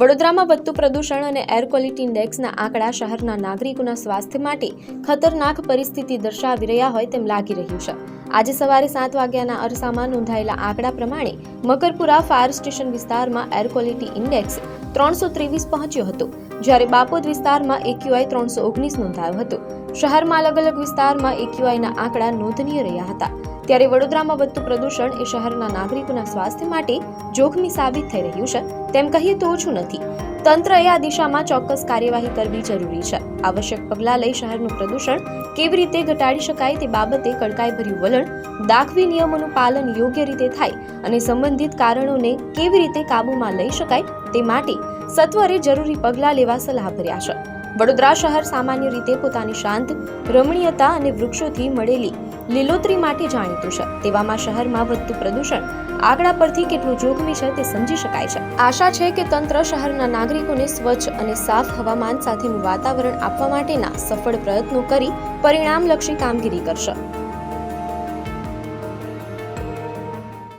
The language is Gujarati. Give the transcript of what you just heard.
વડોદરામાં વધતું પ્રદૂષણ અને એર ક્વોલિટી ઇન્ડેક્સના આંકડા શહેરના નાગરિકોના સ્વાસ્થ્ય માટે ખતરનાક પરિસ્થિતિ દર્શાવી રહ્યા હોય તેમ લાગી રહ્યું છે। આજે સવારે 7 વાગ્યાના અરસામાં નોંધાયેલા આંકડા પ્રમાણે મકરપુરા ફાયર સ્ટેશન વિસ્તારમાં એર ક્વોલિટી ઇન્ડેક્સ 323 પહોંચ્યો હતો, જ્યારે બાપોદ વિસ્તારમાં AQI 319 નોંધાયો હતો। શહેરમાં અલગ અલગ વિસ્તારમાં AQIના આંકડા નોંધનીય રહ્યા હતા, ત્યારે વડોદરામાં વધતું પ્રદૂષણ એ શહેરના નાગરિકોના સ્વાસ્થ્ય માટે જોખમી સાબિત થઈ રહ્યું છે તેમ કહીએ તો ઓછું નથી। તંત્રએ આ દિશામાં ચોક્કસ કાર્યવાહી કરવી જરૂરી છે। આવશ્યક પગલાં લઈ શહેરનું પ્રદૂષણ કેવી રીતે ઘટાડી શકાય તે બાબતે કડકાઈભર્યું વલણ દાખવી નિયમોનું પાલન યોગ્ય રીતે થાય અને સંબંધિત કારણોને કેવી રીતે કાબૂમાં લઈ શકાય તે માટે સત્વરે જરૂરી પગલાં લેવા સલાહભર્યા છે। વડોદરા શહેર સામાન્ય રીતે પોતાની શાંત રમણીયતા અને વૃક્ષોથી મળેલી લીલોતરી માટે જાણીતું છે, તેવામાં શહેરમાં વધતું પ્રદૂષણ આંકડા પરથી કેટલું જોખમી છે તે સમજી શકાય છે। આશા છે કે તંત્ર શહેરના નાગરિકોને સ્વચ્છ અને સાફ હવામાન સાથેનું વાતાવરણ આપવા માટેના સફળ પ્રયત્નો કરી પરિણામલક્ષી કામગીરી કરશે।